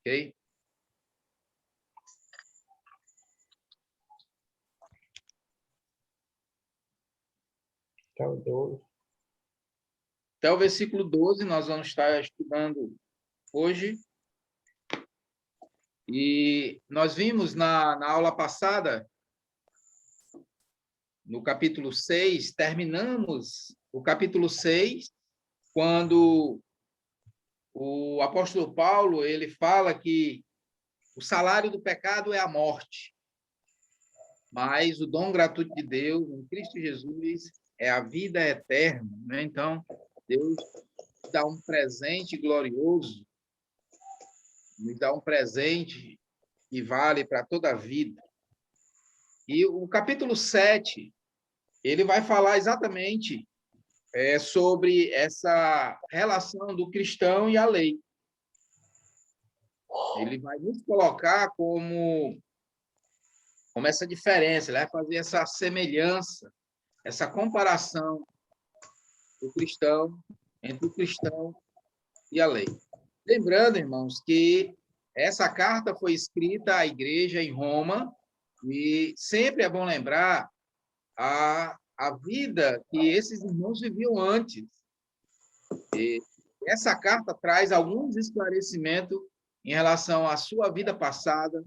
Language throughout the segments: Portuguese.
ok? Até o versículo 12 nós vamos estar estudando hoje. E nós vimos na aula passada, no capítulo 6, terminamos o capítulo 6, quando o apóstolo Paulo ele fala que o salário do pecado é a morte, mas o dom gratuito de Deus em Cristo Jesus é a vida eterna, né? Então, Deus dá um presente glorioso, nos dá um presente que vale para toda a vida. E o capítulo 7, ele vai falar exatamente sobre essa relação do cristão e a lei. Ele vai nos colocar como essa diferença, ele vai fazer essa semelhança, essa comparação do cristão, entre o cristão e a lei. Lembrando, irmãos, que essa carta foi escrita à igreja em Roma, e sempre é bom lembrar a vida que esses irmãos viviam antes. E essa carta traz alguns esclarecimentos em relação à sua vida passada,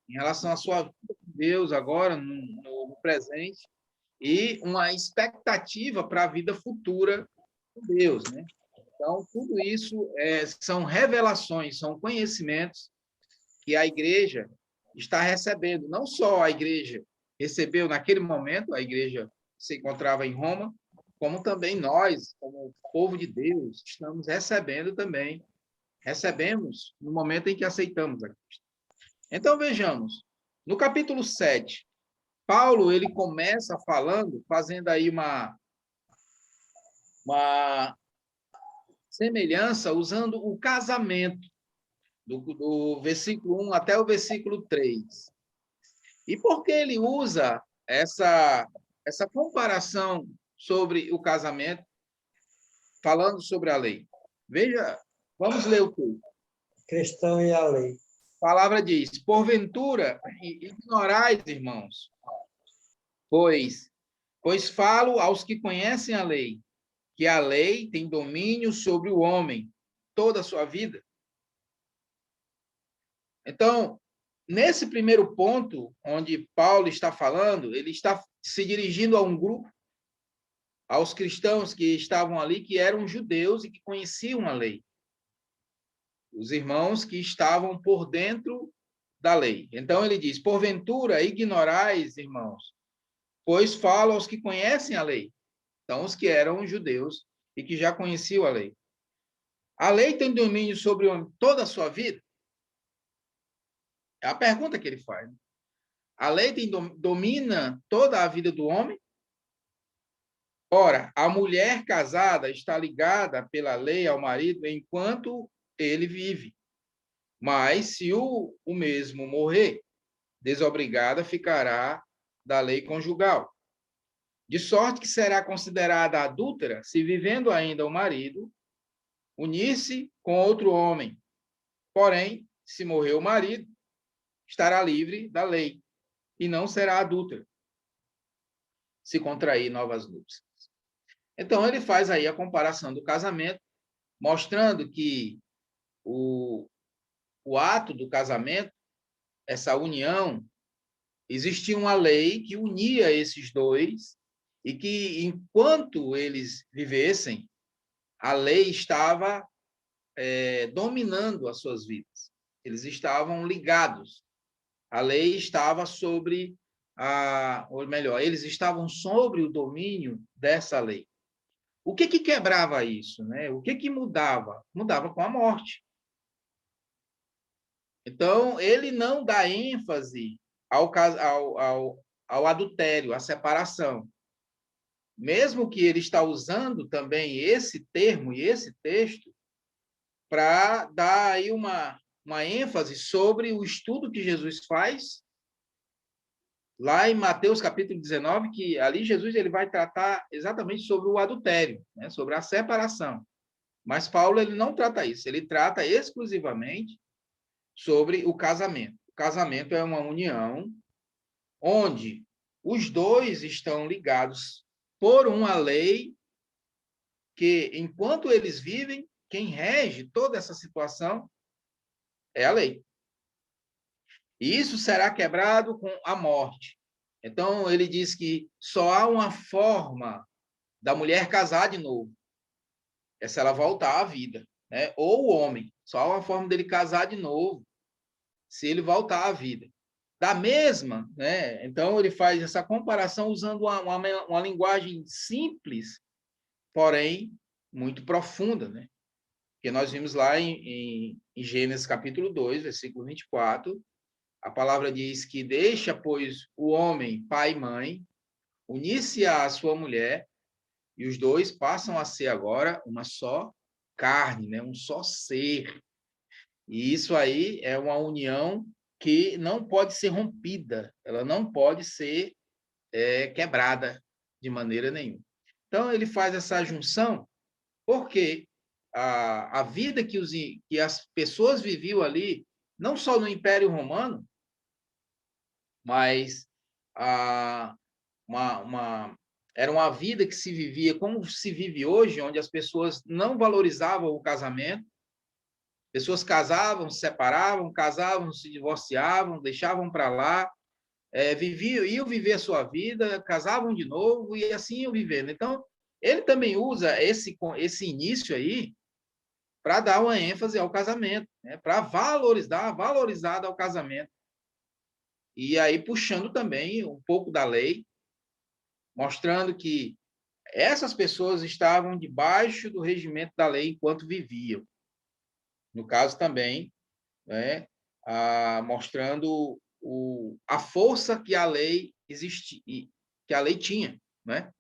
em relação à sua vida com Deus agora, no presente, e uma expectativa para a vida futura com Deus, né? Então, tudo isso são revelações, são conhecimentos que a igreja está recebendo. Não só a igreja recebeu naquele momento, a igreja se encontrava em Roma, como também nós, como povo de Deus, estamos recebendo também. Recebemos no momento em que aceitamos a Cristo. Então, vejamos, no capítulo 7, Paulo ele começa falando, fazendo aí uma semelhança, usando o casamento, do versículo 1 até o versículo 3. E por que ele usa essa comparação sobre o casamento, falando sobre a lei? Veja, vamos ler o texto. Cristão e a lei. A palavra diz: porventura, ignorais, irmãos, pois falo aos que conhecem a lei, que a lei tem domínio sobre o homem toda a sua vida. Então, nesse primeiro ponto, onde Paulo está falando, ele está se dirigindo a um grupo, aos cristãos que estavam ali, que eram judeus e que conheciam a lei. Os irmãos que estavam por dentro da lei. Então, ele diz: porventura, ignorais, irmãos, pois falo aos que conhecem a lei. Então, os que eram judeus e que já conheciam a lei. A lei tem domínio sobre toda a sua vida? É a pergunta que ele faz. A lei domina toda a vida do homem? Ora, a mulher casada está ligada pela lei ao marido enquanto ele vive. Mas, se o mesmo morrer, desobrigada ficará da lei conjugal. De sorte que será considerada adúltera se, vivendo ainda o marido, unir-se com outro homem. Porém, se morrer o marido, estará livre da lei e não será adúltera se contrair novas núpcias. Então, ele faz aí a comparação do casamento, mostrando que o ato do casamento, essa união, existia uma lei que unia esses dois e que, enquanto eles vivessem, a lei estava dominando as suas vidas. Eles estavam ligados. A lei estava sobre ou melhor, eles estavam sobre o domínio dessa lei. O que quebrava isso, né? O que mudava? Mudava com a morte. Então, ele não dá ênfase ao adultério, à separação. Mesmo que ele está usando também esse termo e esse texto para dar aí uma ênfase sobre o estudo que Jesus faz lá em Mateus capítulo 19, que ali Jesus ele vai tratar exatamente sobre o adultério, né? Sobre a separação. Mas Paulo ele não trata isso, ele trata exclusivamente sobre o casamento. O casamento é uma união onde os dois estão ligados por uma lei que, enquanto eles vivem, quem rege toda essa situação é a lei. E isso será quebrado com a morte. Então, ele diz que só há uma forma da mulher casar de novo, é se ela voltar à vida, né? Ou o homem, só há uma forma dele casar de novo, se ele voltar à vida. Da mesma, né? Então, ele faz essa comparação usando uma linguagem simples, porém muito profunda, né? Que nós vimos lá em Gênesis capítulo 2, versículo 24, a palavra diz que deixa, pois, o homem, pai e mãe, unir-se à sua mulher, e os dois passam a ser agora uma só carne, né? Um só ser. E isso aí é uma união que não pode ser rompida, ela não pode ser quebrada de maneira nenhuma. Então, ele faz essa junção porque a vida que as pessoas viviam ali, não só no Império Romano, mas a, era uma vida que se vivia como se vive hoje, onde as pessoas não valorizavam o casamento, pessoas casavam, se separavam, casavam, se divorciavam, deixavam para lá, iam viver a sua vida, casavam de novo e assim iam vivendo. Então, ele também usa esse início aí para dar uma ênfase ao casamento, né? Para valorizar ao casamento. E aí puxando também um pouco da lei, mostrando que essas pessoas estavam debaixo do regimento da lei enquanto viviam. No caso também, né, mostrando a força que a lei existia, que a lei tinha, né?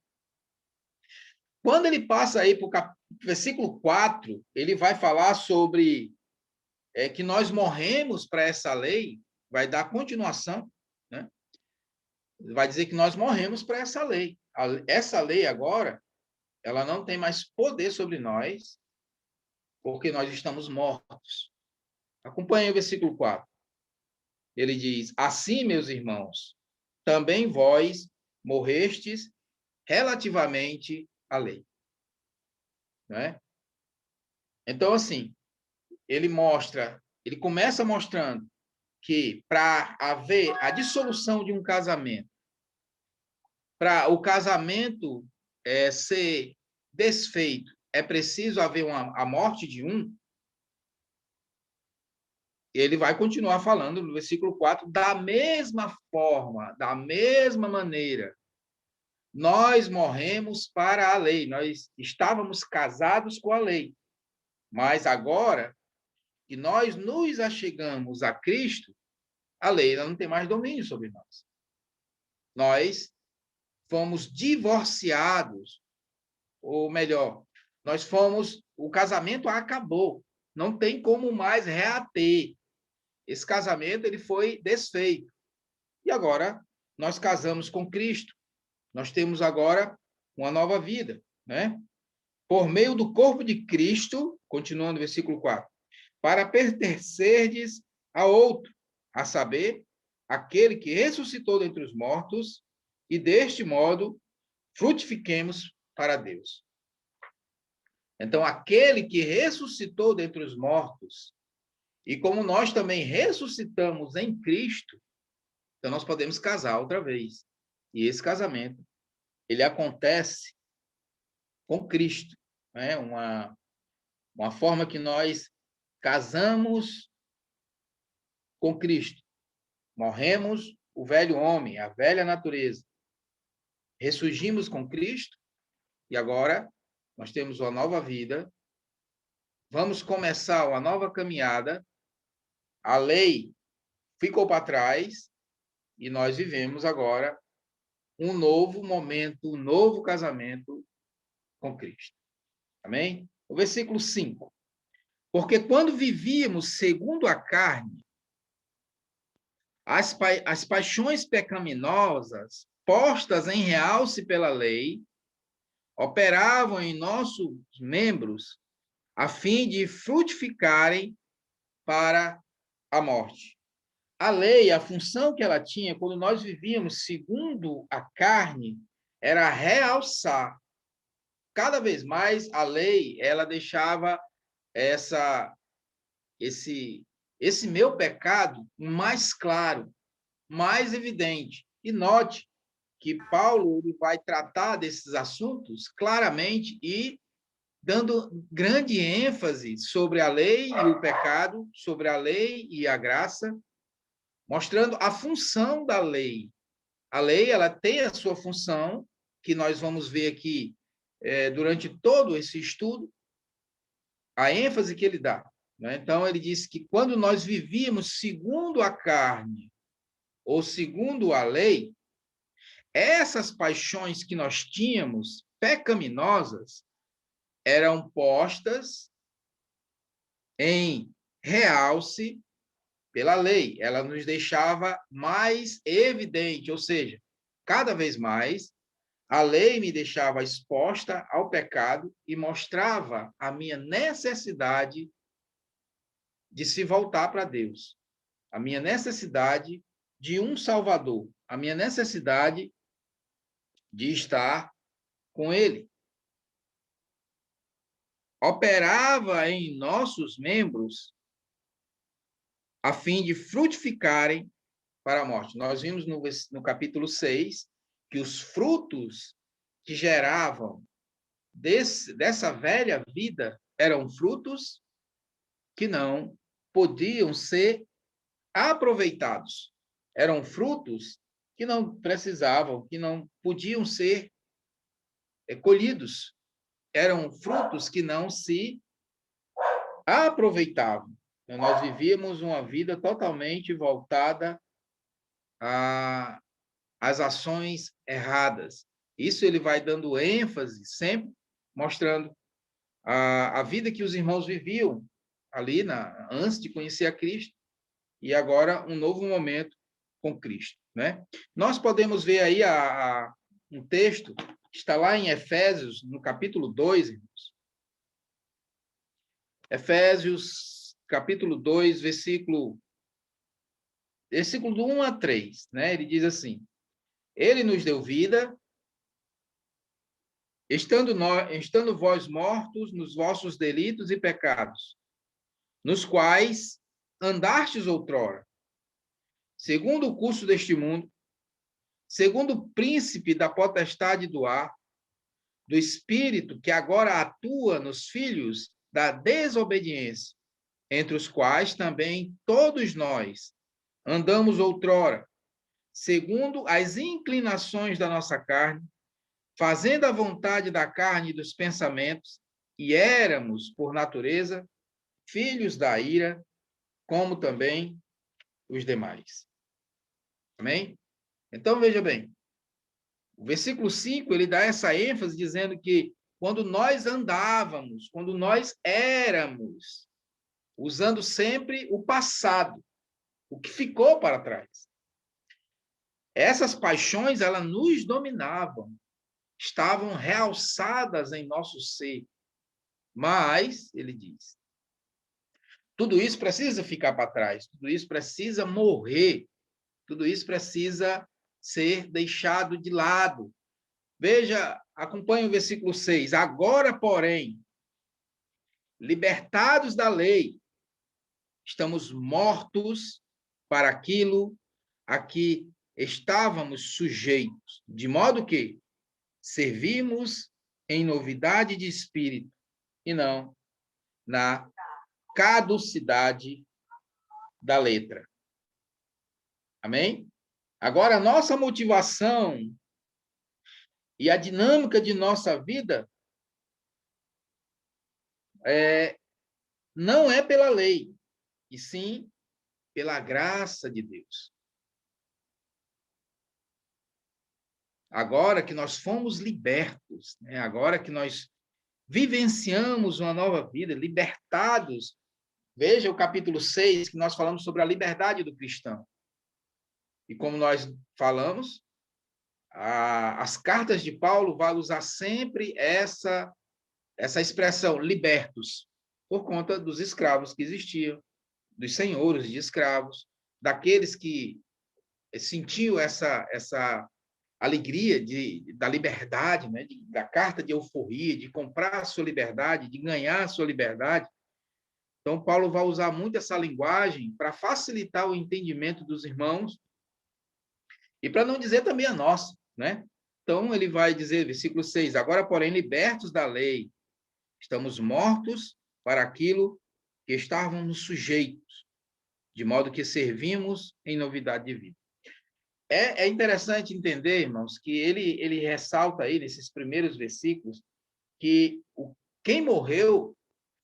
Quando ele passa aí para o versículo 4, ele vai falar sobre que nós morremos para essa lei, vai dar continuação, né? Vai dizer que nós morremos para essa lei. Essa lei agora, ela não tem mais poder sobre nós, porque nós estamos mortos. Acompanhe o versículo 4. Ele diz: assim, meus irmãos, também vós morrestes relativamente à lei. Não é? Então, assim, ele começa mostrando que para haver a dissolução de um casamento, para o casamento ser desfeito, é preciso haver a morte de um. Ele vai continuar falando no versículo 4, da mesma forma, da mesma maneira, nós morremos para a lei, nós estávamos casados com a lei, mas agora que nós nos achegamos a Cristo, a lei não tem mais domínio sobre nós. Nós fomos divorciados, ou melhor, o casamento acabou, não tem como mais reater. Esse casamento ele foi desfeito. E agora nós casamos com Cristo. Nós temos agora uma nova vida, né? Por meio do corpo de Cristo, continuando o versículo 4, para pertencerdes a outro, a saber, aquele que ressuscitou dentre os mortos, e deste modo frutifiquemos para Deus. Então, aquele que ressuscitou dentre os mortos, e como nós também ressuscitamos em Cristo, então nós podemos casar outra vez. E esse casamento, ele acontece com Cristo, né? Uma forma que nós casamos com Cristo. Morremos o velho homem, a velha natureza. Ressurgimos com Cristo e agora nós temos uma nova vida. Vamos começar uma nova caminhada. A lei ficou para trás e nós vivemos agora um novo momento, um novo casamento com Cristo. Amém? O versículo 5. Porque quando vivíamos segundo a carne, as paixões pecaminosas postas em realce pela lei operavam em nossos membros a fim de frutificarem para a morte. A lei, a função que ela tinha, quando nós vivíamos segundo a carne, era realçar. Cada vez mais, a lei, ela deixava esse meu pecado mais claro, mais evidente. E note que Paulo ele vai tratar desses assuntos claramente e dando grande ênfase sobre a lei e o pecado, sobre a lei e a graça, mostrando a função da lei. A lei ela tem a sua função, que nós vamos ver aqui durante todo esse estudo, a ênfase que ele dá. Né? Então, ele diz que quando nós vivíamos segundo a carne ou segundo a lei, essas paixões que nós tínhamos, pecaminosas, eram postas em realce pela lei. Ela nos deixava mais evidente, ou seja, cada vez mais, a lei me deixava exposta ao pecado e mostrava a minha necessidade de se voltar para Deus, a minha necessidade de um Salvador, a minha necessidade de estar com Ele. Operava em nossos membros a fim de frutificarem para a morte. Nós vimos no capítulo 6 que os frutos que geravam dessa velha vida eram frutos que não podiam ser aproveitados. Eram frutos que não precisavam, que não podiam ser colhidos. Eram frutos que não se aproveitavam. Então, nós vivíamos uma vida totalmente voltada às ações erradas. Isso ele vai dando ênfase sempre, mostrando a vida que os irmãos viviam ali antes de conhecer a Cristo e agora um novo momento com Cristo, né? Nós podemos ver aí um texto que está lá em Efésios, no capítulo 2, irmãos. Efésios, capítulo 2, versículo do 1 a 3, né? Ele diz assim: Ele nos deu vida, estando vós mortos nos vossos delitos e pecados, nos quais andastes outrora, segundo o curso deste mundo, segundo o príncipe da potestade do ar, do espírito que agora atua nos filhos da desobediência, entre os quais também todos nós andamos outrora, segundo as inclinações da nossa carne, fazendo a vontade da carne e dos pensamentos, e éramos, por natureza, filhos da ira, como também os demais. Amém? Então, veja bem, o versículo 5, ele dá essa ênfase dizendo que quando nós andávamos, quando nós éramos, usando sempre o passado, o que ficou para trás. Essas paixões, elas nos dominavam, estavam realçadas em nosso ser. Mas, ele diz, tudo isso precisa ficar para trás, tudo isso precisa morrer, tudo isso precisa ser deixado de lado. Veja, acompanhe o versículo 6. Agora, porém, libertados da lei, estamos mortos para aquilo a que estávamos sujeitos, de modo que servimos em novidade de espírito e não na caducidade da letra. Amém? Agora, a nossa motivação e a dinâmica de nossa vida não é pela lei, e sim pela graça de Deus. Agora que nós fomos libertos, né? Agora que nós vivenciamos uma nova vida, libertados. Veja o capítulo 6, que nós falamos sobre a liberdade do cristão. E como nós falamos, as cartas de Paulo vão usar sempre essa expressão, libertos, por conta dos escravos que existiam, dos senhores de escravos, daqueles que sentiam essa alegria da liberdade, né? Da carta de euforia, de comprar a sua liberdade, de ganhar a sua liberdade. Então, Paulo vai usar muito essa linguagem para facilitar o entendimento dos irmãos e para não dizer também a nossa, né? Então, ele vai dizer, versículo 6, agora, porém, libertos da lei, estamos mortos para aquilo que estávamos sujeitos, de modo que servimos em novidade de vida. É interessante entender, irmãos, que ele ressalta aí, nesses primeiros versículos, que quem morreu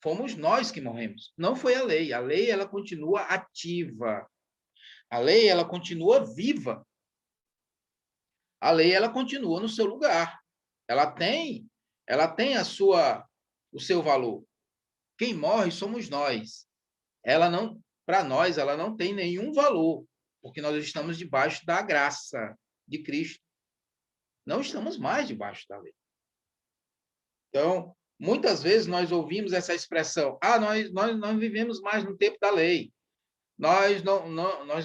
fomos nós que morremos, não foi a lei. A lei, ela continua ativa. A lei, ela continua viva. A lei, ela continua no seu lugar. Ela tem o seu valor. Quem morre somos nós. Ela não, para nós, ela não tem nenhum valor, porque nós estamos debaixo da graça de Cristo. Não estamos mais debaixo da lei. Então, muitas vezes nós ouvimos essa expressão: nós não vivemos mais no tempo da lei. Nós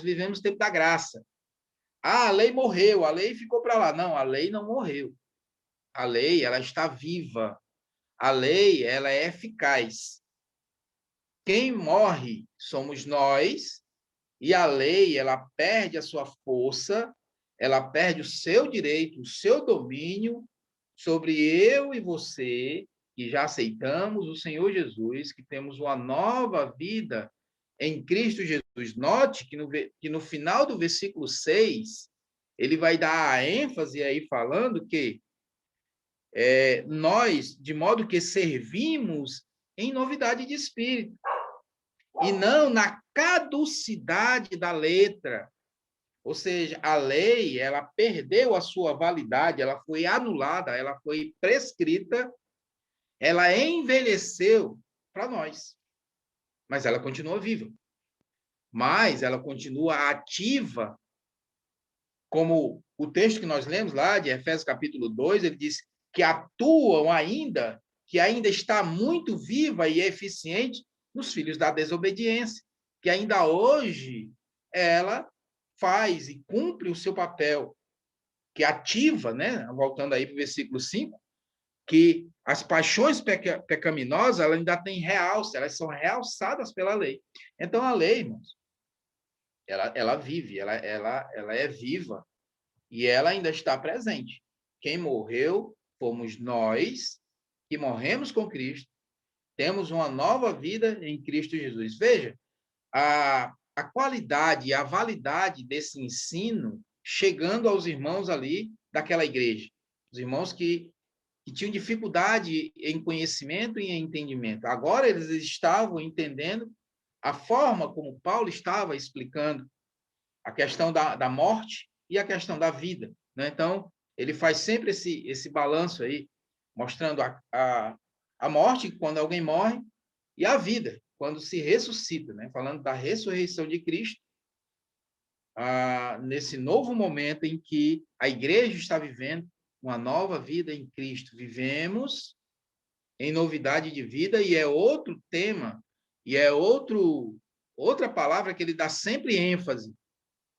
vivemos no tempo da graça. A lei morreu, a lei ficou para lá. Não, a lei não morreu. A lei, ela está viva. A lei, ela é eficaz. Quem morre somos nós, e a lei, ela perde a sua força, ela perde o seu direito, o seu domínio sobre eu e você, que já aceitamos o Senhor Jesus, que temos uma nova vida em Cristo Jesus. Note que no final do versículo 6, ele vai dar a ênfase aí falando que nós, de modo que servimos em novidade de espírito, e não na caducidade da letra. Ou seja, a lei, ela perdeu a sua validade, ela foi anulada, ela foi prescrita, ela envelheceu para nós. Mas ela continua viva. Mas ela continua ativa, como o texto que nós lemos lá de Efésios capítulo 2, ele diz que atuam ainda, que ainda está muito viva e eficiente nos filhos da desobediência, que ainda hoje ela faz e cumpre o seu papel, que ativa, né? Voltando aí para o versículo 5, que as paixões pecaminosas ela ainda têm realce, elas são realçadas pela lei. Então, a lei, irmãos, ela vive, ela é viva e ela ainda está presente. Quem morreu fomos nós, que morremos com Cristo, temos uma nova vida em Cristo Jesus. Veja, a qualidade e a validade desse ensino chegando aos irmãos ali daquela igreja. Os irmãos que tinham dificuldade em conhecimento e em entendimento. Agora eles estavam entendendo a forma como Paulo estava explicando a questão da morte e a questão da vida. Né? Então, ele faz sempre esse balanço aí, mostrando a morte, quando alguém morre, e a vida, quando se ressuscita, né? Falando da ressurreição de Cristo, nesse novo momento em que a igreja está vivendo uma nova vida em Cristo. Vivemos em novidade de vida, e é outro tema, e é outra palavra que ele dá sempre ênfase.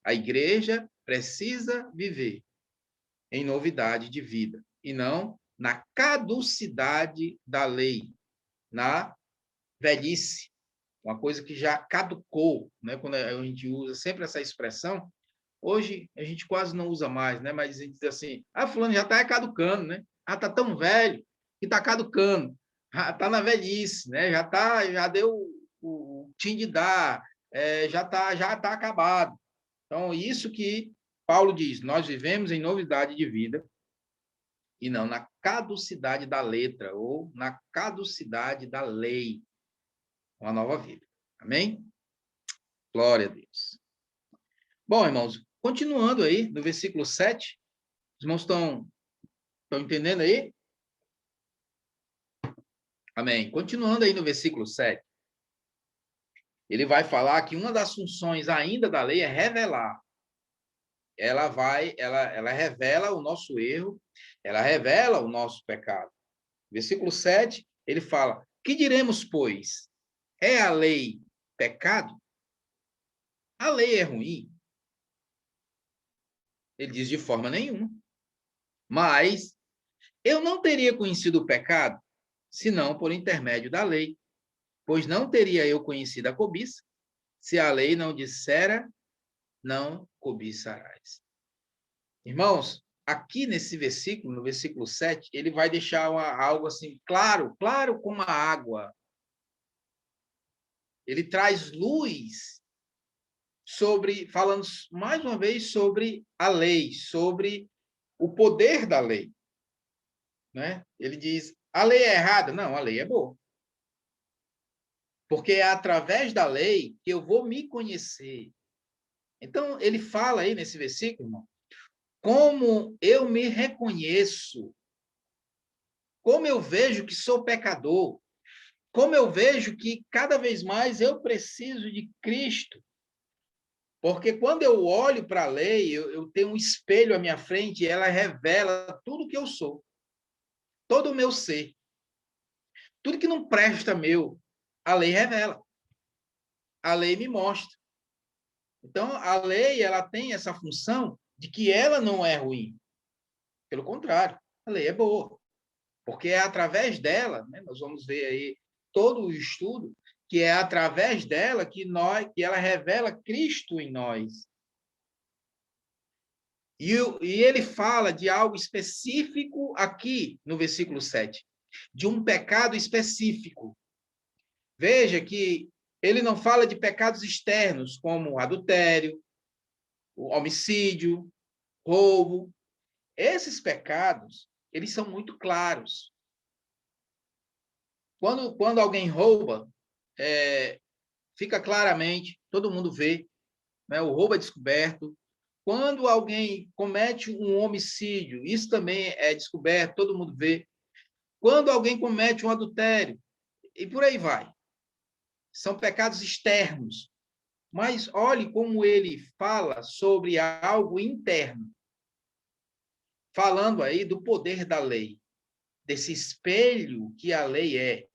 A igreja precisa viver em novidade de vida, e não na caducidade da lei, na velhice, uma coisa que já caducou, né? Quando a gente usa sempre essa expressão, hoje a gente quase não usa mais, né? Mas a gente diz assim, fulano já está caducando, né? Está tão velho que está caducando, está na velhice, né? Já deu o tim de dar, já tá acabado. Então, isso que Paulo diz, nós vivemos em novidade de vida e não na caducidade da letra ou na caducidade da lei. Uma nova vida. Amém? Glória a Deus. Bom, irmãos, continuando aí no versículo 7, os irmãos estão entendendo aí? Amém. Continuando aí no versículo 7, ele vai falar que uma das funções ainda da lei é revelar. Ela revela o nosso erro, ela revela o nosso pecado. Versículo 7, ele fala: que diremos, pois? É a lei pecado? a lei é ruim? Ele diz de forma nenhuma. Mas eu não teria conhecido o pecado, senão por intermédio da lei, pois não teria eu conhecido a cobiça, se a lei não dissera, não cobiçarás. Irmãos, aqui nesse versículo, no versículo 7, ele vai deixar algo assim, claro, claro como a água. Ele traz luz sobre, falando mais uma vez sobre a lei, sobre o poder da lei. Né? Ele diz, a lei é errada? Não, a lei é boa. Porque é através da lei que eu vou me conhecer. Então, ele fala aí nesse versículo, irmão, como eu me reconheço, como eu vejo que sou pecador, como eu vejo que cada vez mais eu preciso de Cristo. Porque quando eu olho para a lei, eu tenho um espelho à minha frente e ela revela tudo que eu sou, todo o meu ser. Tudo que não presta meu, a lei revela. A lei me mostra. Então, a lei ela tem essa função de que ela não é ruim. Pelo contrário, a lei é boa. Porque é através dela, né, nós vamos ver aí todo o estudo, que é através dela que ela revela Cristo em nós. E ele fala de algo específico aqui no versículo 7, de um pecado específico. Veja que ele não fala de pecados externos, como adultério, o homicídio, roubo. Esses pecados, eles são muito claros. Quando alguém rouba, fica claramente, todo mundo vê, né? O roubo é descoberto. Quando alguém comete um homicídio, isso também é descoberto, todo mundo vê. Quando alguém comete um adultério, e por aí vai. São pecados externos. Mas olhe como ele fala sobre algo interno. Falando aí do poder da lei, desse espelho que a lei é.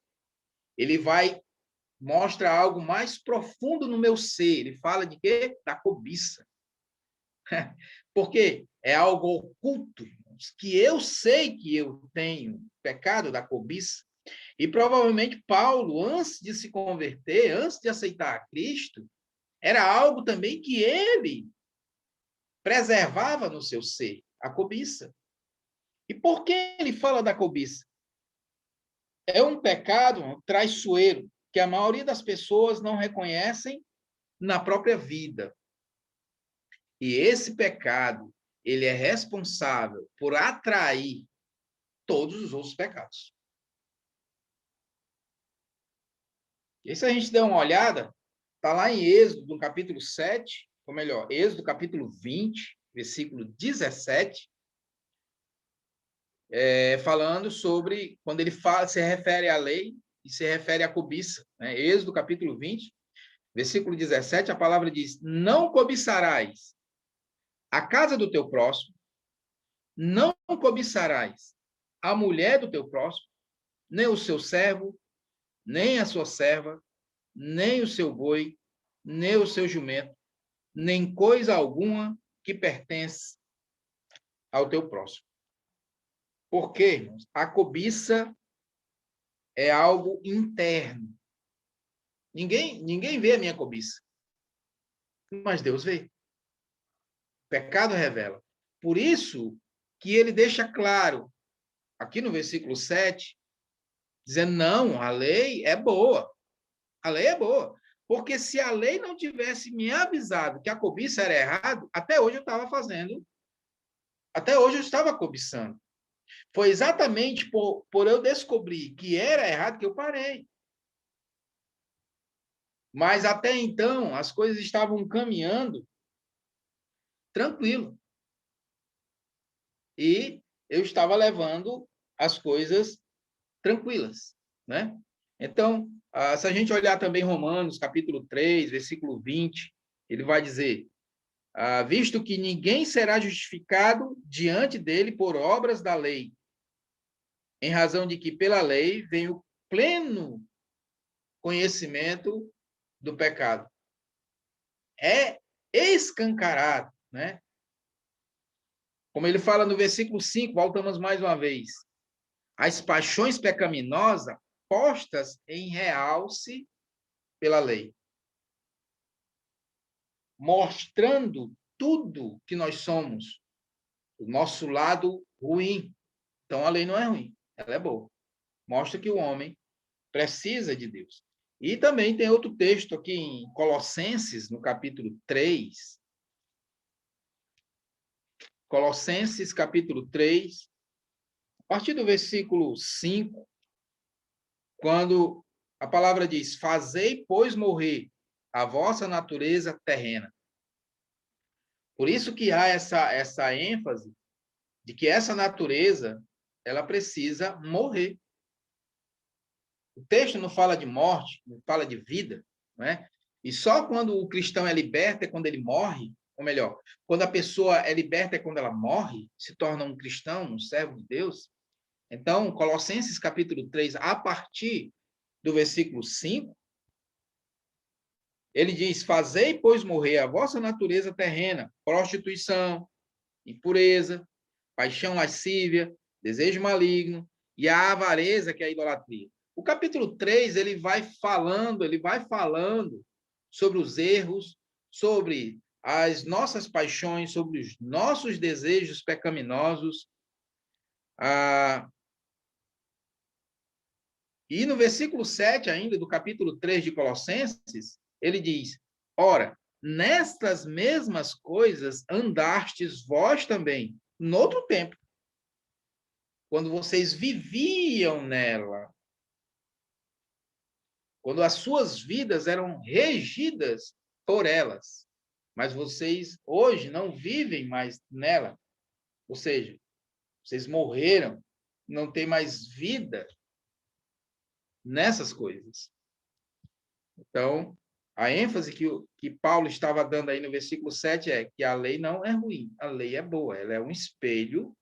Ele vai mostra algo mais profundo no meu ser. Ele fala de quê? Da cobiça. Porque é algo oculto, que eu sei que eu tenho pecado da cobiça. E provavelmente Paulo, antes de se converter, antes de aceitar a Cristo, era algo também que ele preservava no seu ser, a cobiça. E por que ele fala da cobiça? É um pecado traiçoeiro que a maioria das pessoas não reconhecem na própria vida. E esse pecado, ele é responsável por atrair todos os outros pecados. E se a gente der uma olhada, está lá em Êxodo, no capítulo 7, ou melhor, Êxodo, capítulo 20, versículo 17, falando sobre, quando ele fala, se refere à lei e se refere à cobiça. Né? Êxodo, capítulo 20, versículo 17, a palavra diz, não cobiçarás a casa do teu próximo, não cobiçarás a mulher do teu próximo, nem o seu servo, nem a sua serva, nem o seu boi, nem o seu jumento, nem coisa alguma que pertence ao teu próximo. Por quê? A cobiça é algo interno. Ninguém vê a minha cobiça, mas Deus vê. O pecado revela. Por isso que ele deixa claro, aqui no versículo 7, dizendo, não, a lei é boa. A lei é boa. Porque se a lei não tivesse me avisado que a cobiça era errado, até hoje eu estava fazendo, até hoje eu estava cobiçando. Foi exatamente por eu descobrir que era errado que eu parei. Mas até então, as coisas estavam caminhando tranquilo. E eu estava levando as coisas tranquilas, né? Então, se a gente olhar também Romanos, capítulo 3, versículo 20, ele vai dizer, visto que ninguém será justificado diante dele por obras da lei, em razão de que pela lei vem o pleno conhecimento do pecado. É escancarado, né? Como ele fala no versículo 5, voltamos mais uma vez. As paixões pecaminosas postas em realce pela lei, mostrando tudo que nós somos, o nosso lado ruim. Então, a lei não é ruim, ela é boa. Mostra que o homem precisa de Deus. E também tem outro texto aqui em Colossenses, no capítulo 3. Colossenses, capítulo 3, a partir do versículo 5, quando a palavra diz: fazei, pois, morrer a vossa natureza terrena. Por isso que há essa ênfase de que essa natureza, ela precisa morrer. O texto não fala de morte, não fala de vida, não é? E só quando o cristão é liberto é quando ele morre, ou melhor, quando a pessoa é liberta é quando ela morre, se torna um cristão, um servo de Deus. Então, Colossenses capítulo 3, a partir do versículo 5, ele diz: fazei, pois, morrer a vossa natureza terrena, prostituição, impureza, paixão lascívia, desejo maligno e a avareza, que é a idolatria. O capítulo 3, ele vai falando sobre os erros, sobre as nossas paixões, sobre os nossos desejos pecaminosos. E no versículo 7 ainda, do capítulo 3 de Colossenses, ele diz: ora, nestas mesmas coisas andastes vós também, noutro tempo, quando vocês viviam nela, quando as suas vidas eram regidas por elas, mas vocês hoje não vivem mais nela, ou seja, vocês morreram, não tem mais vida nessas coisas. Então, a ênfase que Paulo estava dando aí no versículo 7 é que a lei não é ruim, a lei é boa, ela é um espelho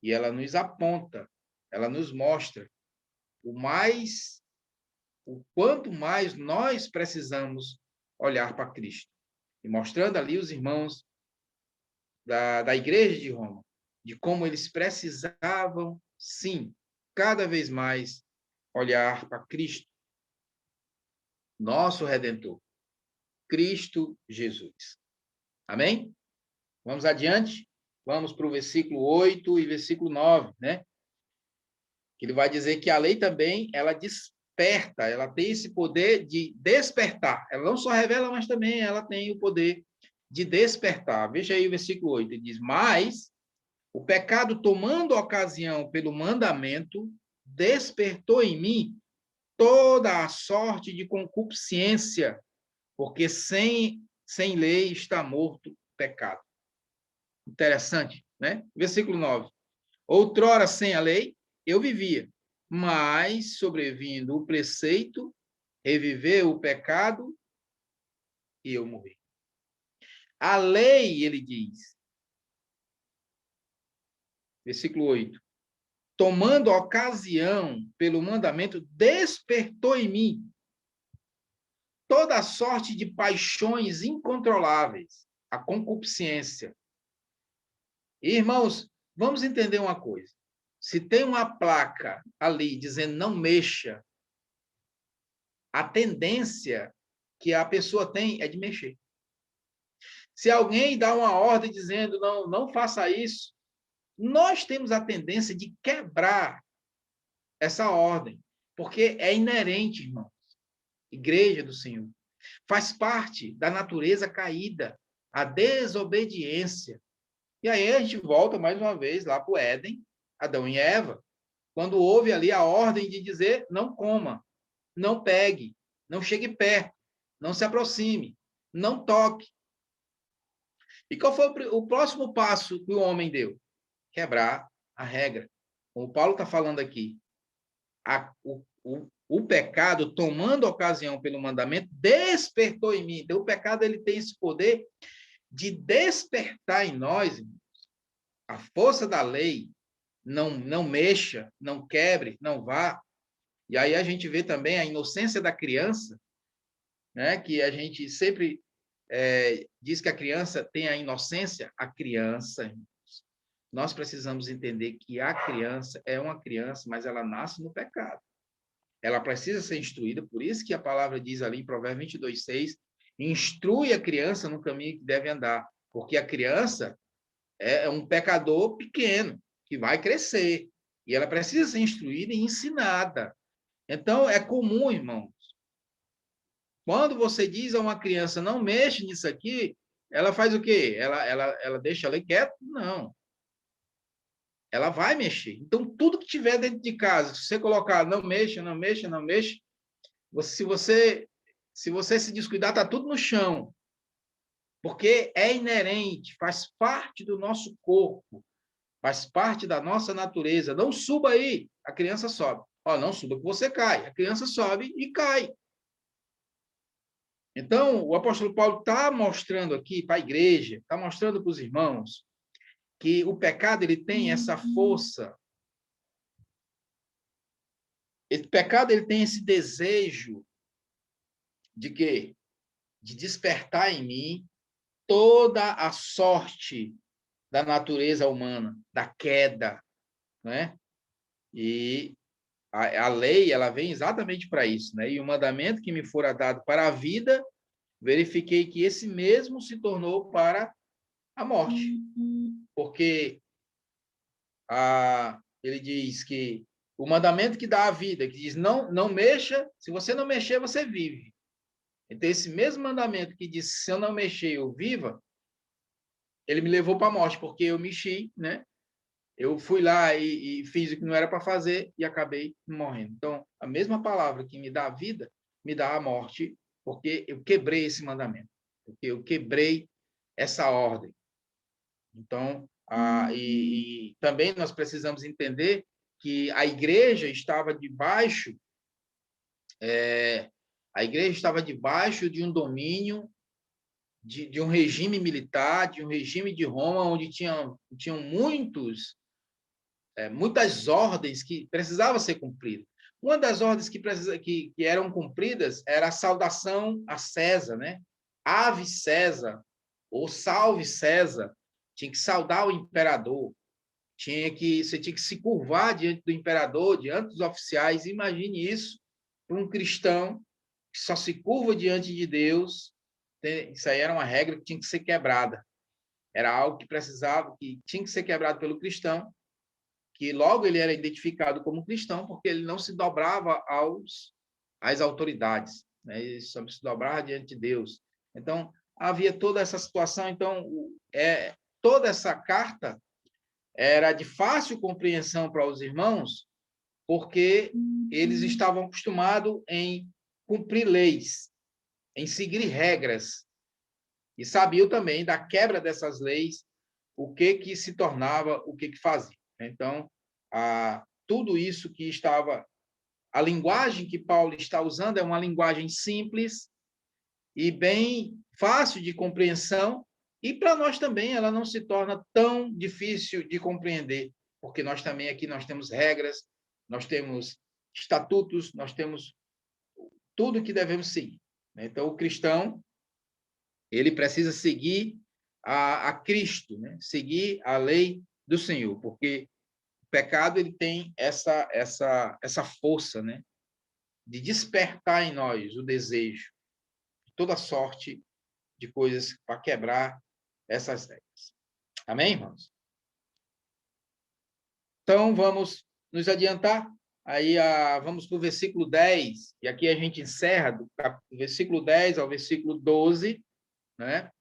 e ela nos aponta, ela nos mostra o quanto mais nós precisamos olhar para Cristo. E mostrando ali os irmãos da igreja de Roma, de como eles precisavam, sim, cada vez mais olhar para Cristo, nosso Redentor, Cristo Jesus. Amém? Vamos adiante? Vamos para o versículo 8 e versículo 9, né? Que ele vai dizer que a lei também, ela desperta, ela tem esse poder de despertar. Ela não só revela, mas também ela tem o poder de despertar. Veja aí o versículo 8, ele diz: mas o pecado, tomando ocasião pelo mandamento, despertou em mim toda a sorte de concupiscência, porque sem lei está morto o pecado. Interessante, né? Versículo 9. Outrora, sem a lei, eu vivia, mas, sobrevindo o preceito, reviveu o pecado e eu morri. A lei, ele diz, versículo 8, tomando ocasião pelo mandamento, despertou em mim toda a sorte de paixões incontroláveis, a concupiscência. Irmãos, vamos entender uma coisa. Se tem uma placa ali dizendo não mexa, a tendência que a pessoa tem é de mexer. Se alguém dá uma ordem dizendo não faça isso, nós temos a tendência de quebrar essa ordem, porque é inerente, irmãos. Igreja do Senhor. Faz parte da natureza caída, a desobediência. E aí a gente volta mais uma vez lá para o Éden, Adão e Eva, quando houve ali a ordem de dizer não coma, não pegue, não chegue perto, não se aproxime, não toque. E qual foi o próximo passo que o homem deu? Quebrar a regra. Como Paulo está falando aqui, o pecado, tomando ocasião pelo mandamento, despertou em mim. Então, o pecado ele tem esse poder de despertar em nós, irmãos, a força da lei. Não mexa, não quebre, não vá. E aí a gente vê também a inocência da criança, né? Que a gente sempre diz que a criança tem a inocência, a criança, nós precisamos entender que a criança é uma criança, mas ela nasce no pecado. Ela precisa ser instruída, por isso que a palavra diz ali em Provérbios 22:6, instrui a criança no caminho que deve andar, porque a criança é um pecador pequeno, que vai crescer, e ela precisa ser instruída e ensinada. Então, é comum, irmãos, quando você diz a uma criança, não mexe nisso aqui, ela faz o quê? Ela deixa ela quieta? Não. Ela vai mexer. Então, tudo que tiver dentro de casa, se você colocar não mexa, não mexa, não mexa, se você se descuidar, está tudo no chão. Porque é inerente, faz parte do nosso corpo, faz parte da nossa natureza. Não suba aí, a criança sobe. Não suba que você cai. A criança sobe e cai. Então, o apóstolo Paulo está mostrando aqui para a igreja, está mostrando para os irmãos, que o pecado ele tem essa força. Esse pecado ele tem esse desejo de quê? De despertar em mim toda a sorte da natureza humana, da queda, né? E a lei, ela vem exatamente para isso, né? E o mandamento que me fora dado para a vida, verifiquei que esse mesmo se tornou para a morte. Porque ele diz que o mandamento que dá a vida, que diz não mexa, se você não mexer, você vive. Então, esse mesmo mandamento que diz, se eu não mexer, eu viva, ele me levou para a morte, porque eu mexi, né? Eu fui lá e fiz o que não era para fazer e acabei morrendo. Então, a mesma palavra que me dá a vida, me dá a morte, porque eu quebrei esse mandamento, porque eu quebrei essa ordem. Então, e também nós precisamos entender que a igreja estava debaixo de um domínio de um regime militar, de um regime de Roma, onde tinham muitas ordens que precisavam ser cumpridas. Uma das ordens que eram cumpridas era a saudação a César, né? Ave César, ou salve César. Tinha que saudar o imperador. Você tinha que se curvar diante do imperador, diante dos oficiais. Imagine isso para um cristão que só se curva diante de Deus. Isso aí era uma regra que tinha que ser quebrada. Era algo que tinha que ser quebrado pelo cristão, que logo ele era identificado como cristão, porque ele não se dobrava às autoridades, né? Ele só se dobrava diante de Deus. Então, havia toda essa situação. Então, toda essa carta era de fácil compreensão para os irmãos, porque eles estavam acostumados em cumprir leis, em seguir regras, e sabiam também da quebra dessas leis, o que se tornava, o que fazia. Então, tudo isso que estava... A linguagem que Paulo está usando é uma linguagem simples e bem fácil de compreensão, e para nós também ela não se torna tão difícil de compreender, porque nós também aqui nós temos regras, nós temos estatutos, nós temos tudo que devemos seguir. Então, o cristão, ele precisa seguir a Cristo, né? Seguir a lei do Senhor, porque o pecado ele tem essa força, né? De despertar em nós o desejo de toda sorte de coisas para quebrar essas regras. Amém, irmãos? Então, vamos nos adiantar. Aí, vamos para o versículo 10, e aqui a gente encerra do versículo 10 ao versículo 12, né?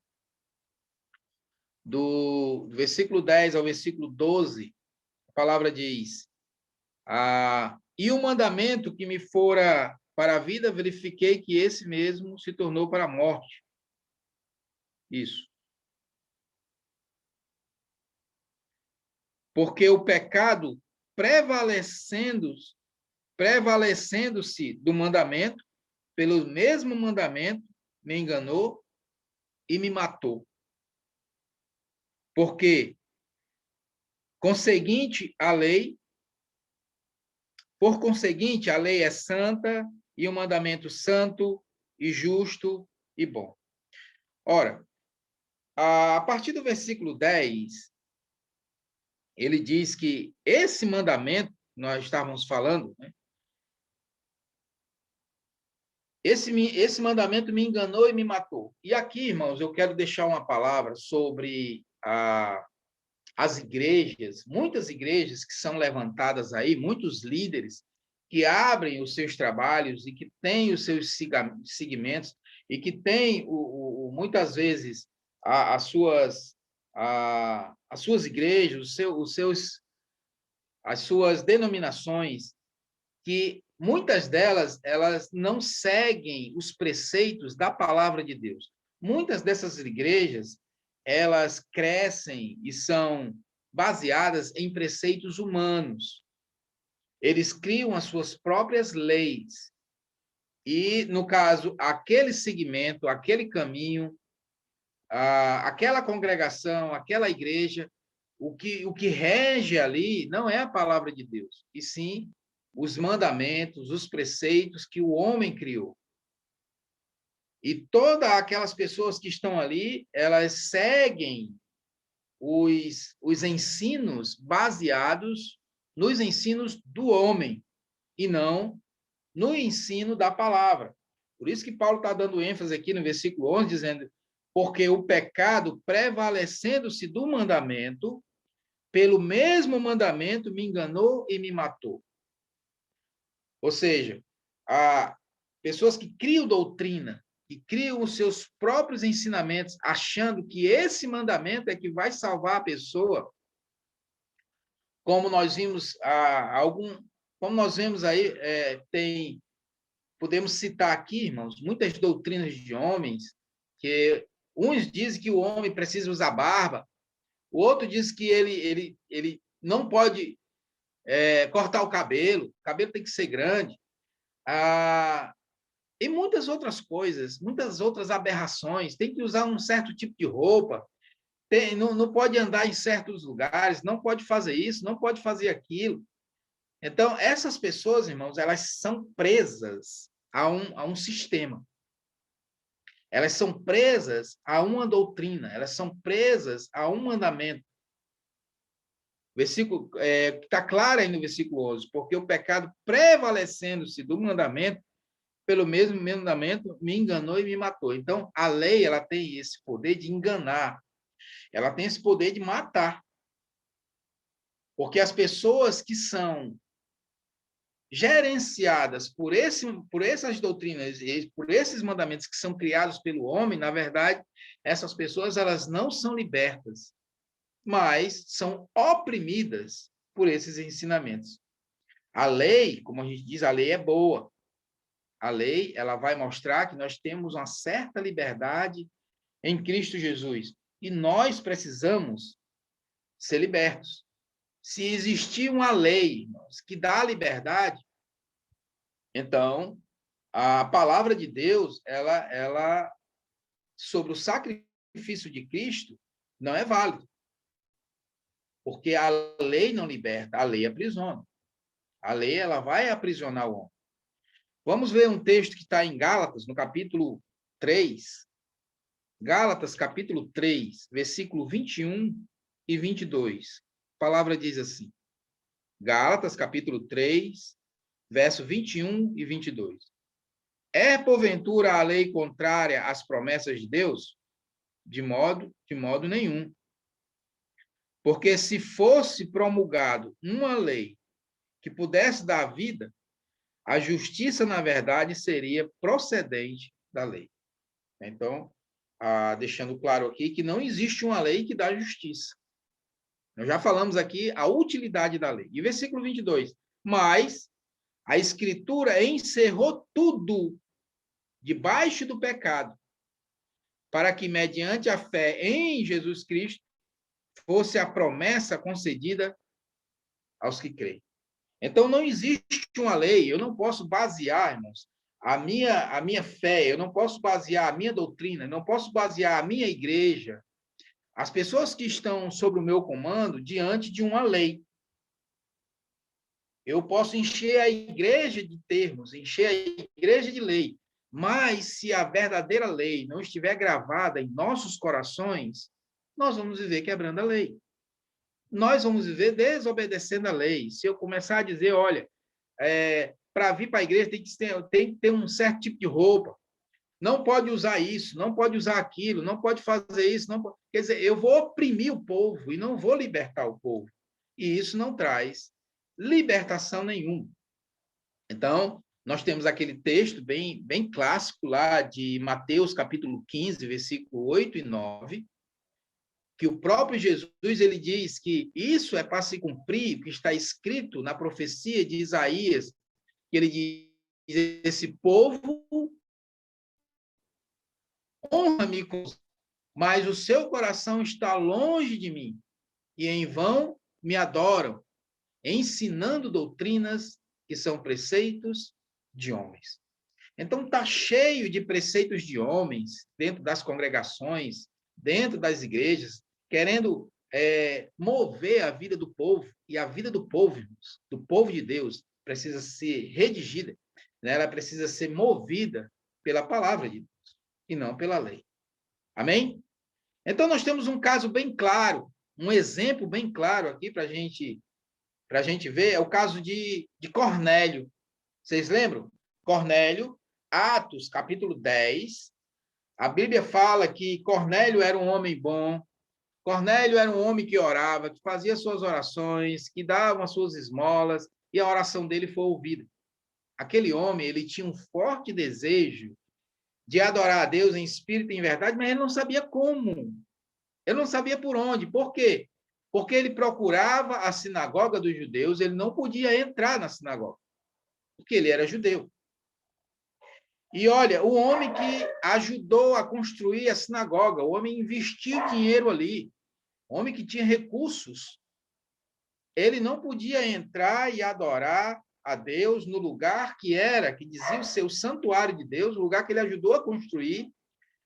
Do versículo 10 ao versículo 12, a palavra diz: e o mandamento que me fora para a vida, verifiquei que esse mesmo se tornou para a morte. Isso. Porque o pecado prevalecendo-se do mandamento, pelo mesmo mandamento, me enganou e me matou. Porque, por conseguinte, a lei é santa e o mandamento santo e justo e bom. Ora, a partir do versículo 10, ele diz que esse mandamento, nós estávamos falando, né? Esse mandamento me enganou e me matou. E aqui, irmãos, eu quero deixar uma palavra sobre as igrejas, muitas igrejas que são levantadas aí, muitos líderes que abrem os seus trabalhos e que têm os seus segmentos e que têm, muitas vezes, as suas igrejas, as suas denominações, que muitas delas, elas não seguem os preceitos da palavra de Deus. Muitas dessas igrejas, elas crescem e são baseadas em preceitos humanos. Eles criam as suas próprias leis. E, no caso, aquele segmento, aquele caminho, aquela congregação, aquela igreja, o que rege ali não é a palavra de Deus, e sim os mandamentos, os preceitos que o homem criou. E todas aquelas pessoas que estão ali, elas seguem os ensinos baseados nos ensinos do homem, e não no ensino da palavra. Por isso que Paulo está dando ênfase aqui no versículo 11, dizendo: porque o pecado, prevalecendo-se do mandamento, pelo mesmo mandamento me enganou e me matou. Ou seja, há pessoas que criam doutrina, que criam os seus próprios ensinamentos, achando que esse mandamento é que vai salvar a pessoa, como nós vimos como nós vemos aí, podemos citar aqui, irmãos, muitas doutrinas de homens, que uns dizem que o homem precisa usar barba, o outro diz que ele não pode cortar o cabelo tem que ser grande, e muitas outras coisas, muitas outras aberrações, tem que usar um certo tipo de roupa, não pode andar em certos lugares, não pode fazer isso, não pode fazer aquilo. Então, essas pessoas, irmãos, elas são presas a um sistema. Elas são presas a uma doutrina, elas são presas a um mandamento. Versículo está claro aí no versículo 11, porque o pecado, prevalecendo-se do mandamento, pelo mesmo mandamento, me enganou e me matou. Então, a lei, ela tem esse poder de enganar, ela tem esse poder de matar. Porque as pessoas que são gerenciadas por essas doutrinas, por esses mandamentos que são criados pelo homem, na verdade, essas pessoas, elas não são libertas, mas são oprimidas por esses ensinamentos. A lei, como a gente diz, a lei é boa. A lei, ela vai mostrar que nós temos uma certa liberdade em Cristo Jesus. E nós precisamos ser libertos. Se existir uma lei, irmãos, que dá liberdade, então a palavra de Deus, ela sobre o sacrifício de Cristo, não é válida. Porque a lei não liberta, a lei aprisiona. A lei, ela vai aprisionar o homem. Vamos ver um texto que está em Gálatas, no capítulo 3. Gálatas, capítulo 3, versículo 21 e 22. A palavra diz assim. Gálatas, capítulo 3, verso 21 e 22. É, porventura, a lei contrária às promessas de Deus? De modo nenhum. Porque se fosse promulgado uma lei que pudesse dar vida, a justiça, na verdade, seria procedente da lei. Então, deixando claro aqui que não existe uma lei que dá justiça. Nós já falamos aqui a utilidade da lei. E versículo 22. Mas a Escritura encerrou tudo debaixo do pecado, para que, mediante a fé em Jesus Cristo, fosse a promessa concedida aos que creem. Então, não existe uma lei, eu não posso basear, irmãos, a minha fé, eu não posso basear a minha doutrina, eu não posso basear a minha igreja, as pessoas que estão sob o meu comando, diante de uma lei. Eu posso encher a igreja de termos, encher a igreja de lei, Mas se a verdadeira lei não estiver gravada em nossos corações, nós vamos viver quebrando a lei. Nós vamos viver desobedecendo a lei. Se eu começar a dizer, olha, para vir para a igreja tem que ter um certo tipo de roupa, não pode usar isso, não pode usar aquilo, não pode fazer isso, não pode... Quer dizer, eu vou oprimir o povo e não vou libertar o povo. E isso não traz libertação nenhuma. Então, nós temos aquele texto bem clássico lá de Mateus, capítulo 15, versículo 8 e 9, que o próprio Jesus ele diz que isso é para se cumprir, que está escrito na profecia de Isaías, que ele diz, esse povo honra-me, mas o seu coração está longe de mim, e em vão me adoram, ensinando doutrinas que são preceitos de homens. Então, está cheio de preceitos de homens dentro das congregações, dentro das igrejas, querendo mover a vida do povo. E a vida do povo de Deus, precisa ser redigida, né? Ela precisa ser movida pela palavra de Deus e não pela lei. Amém? Então, nós temos um caso bem claro, um exemplo bem claro aqui para a gente ver, é o caso de Cornélio. Vocês lembram? Cornélio, Atos, capítulo 10, a Bíblia fala que Cornélio era um homem bom, Cornélio era um homem que orava, que fazia suas orações, que dava as suas esmolas, e a oração dele foi ouvida. Aquele homem, ele tinha um forte desejo de adorar a Deus em espírito e em verdade, mas ele não sabia como. Ele não sabia por onde. Por quê? Porque ele procurava a sinagoga dos judeus, ele não podia entrar na sinagoga, porque ele era judeu. E olha, o homem que ajudou a construir a sinagoga, o homem investiu dinheiro ali, o homem que tinha recursos, ele não podia entrar e adorar a Deus no lugar que dizia ser o santuário de Deus, o lugar que ele ajudou a construir.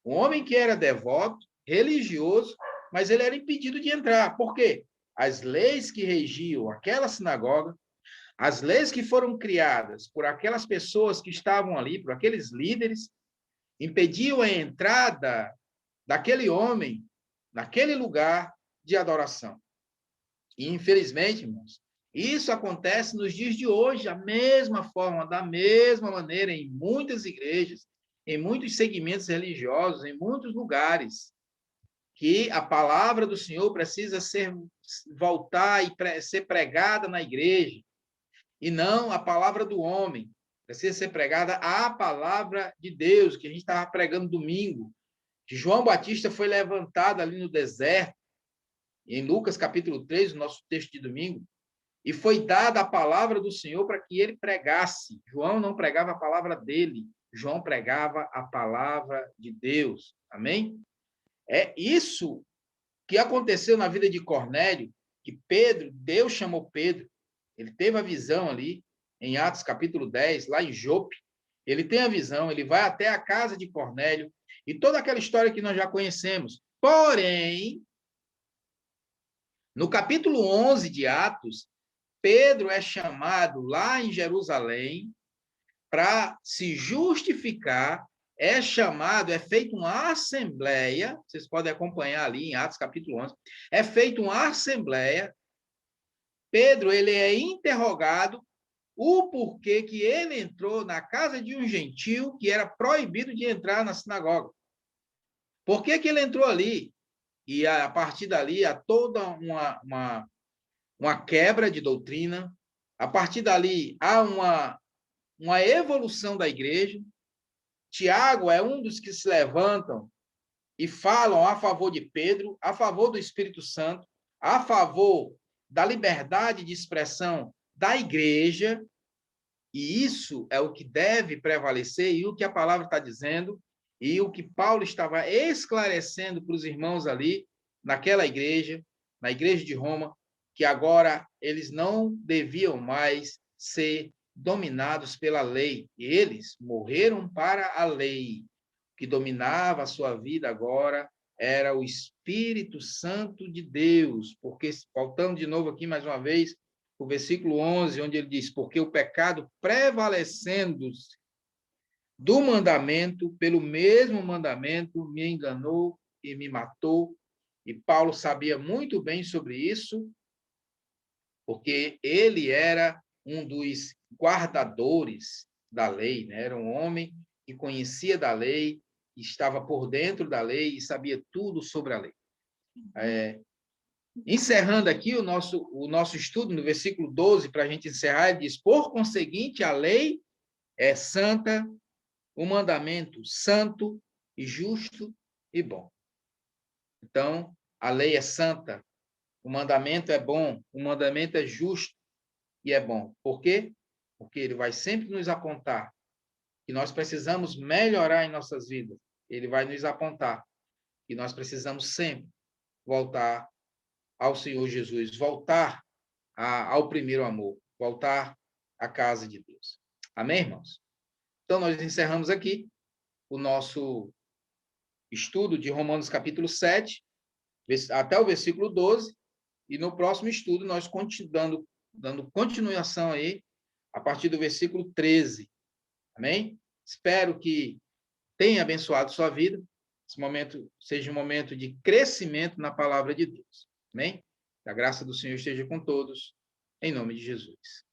Um homem que era devoto, religioso, mas ele era impedido de entrar. Por quê? As leis que regiam aquela sinagoga, as leis que foram criadas por aquelas pessoas que estavam ali, por aqueles líderes, impediam a entrada daquele homem naquele lugar de adoração. E, infelizmente, irmãos, isso acontece nos dias de hoje, da mesma forma, da mesma maneira, em muitas igrejas, em muitos segmentos religiosos, em muitos lugares, que a palavra do Senhor precisa voltar e ser pregada na igreja, e não a palavra do homem. Precisa ser pregada a palavra de Deus, que a gente estava pregando domingo, que João Batista foi levantado ali no deserto, em Lucas capítulo 3, o nosso texto de domingo, e foi dada a palavra do Senhor para que ele pregasse. João não pregava a palavra dele, João pregava a palavra de Deus. Amém? É isso que aconteceu na vida de Cornélio, que Deus chamou Pedro, ele teve a visão ali, em Atos capítulo 10, lá em Jope, ele tem a visão, ele vai até a casa de Cornélio, e toda aquela história que nós já conhecemos. Porém, no capítulo 11 de Atos, Pedro é chamado lá em Jerusalém para se justificar, é feita uma assembleia, vocês podem acompanhar ali em Atos capítulo 11, é feita uma assembleia, Pedro ele é interrogado o porquê que ele entrou na casa de um gentio que era proibido de entrar na sinagoga. Por que ele entrou ali? E a partir dali há toda uma quebra de doutrina, a partir dali há uma evolução da igreja. Tiago é um dos que se levantam e falam a favor de Pedro, a favor do Espírito Santo, a favor da liberdade de expressão da igreja, e isso é o que deve prevalecer, e o que a palavra está dizendo, e o que Paulo estava esclarecendo para os irmãos ali, naquela igreja, na igreja de Roma, que agora eles não deviam mais ser dominados pela lei. Eles morreram para a lei. O que dominava a sua vida agora era o Espírito Santo de Deus. Porque, voltando de novo aqui mais uma vez, o versículo 11, onde ele diz, porque o pecado prevalecendo do mandamento, pelo mesmo mandamento, me enganou e me matou. E Paulo sabia muito bem sobre isso, porque ele era um dos guardadores da lei, né? Era um homem que conhecia da lei, estava por dentro da lei e sabia tudo sobre a lei. Encerrando aqui o nosso estudo, no versículo 12, para a gente encerrar, ele diz: por conseguinte, a lei é santa, o mandamento santo e justo e bom. Então, a lei é santa, o mandamento é bom, o mandamento é justo e é bom. Por quê? Porque ele vai sempre nos apontar que nós precisamos melhorar em nossas vidas. Ele vai nos apontar que nós precisamos sempre voltar ao Senhor Jesus, voltar ao primeiro amor, voltar à casa de Deus. Amém, irmãos? Então, nós encerramos aqui o nosso estudo de Romanos capítulo 7, até o versículo 12, e no próximo estudo nós dando continuação aí, a partir do versículo 13. Amém? Espero que tenha abençoado sua vida. Esse momento seja um momento de crescimento na palavra de Deus. Amém? Que a graça do Senhor esteja com todos, em nome de Jesus.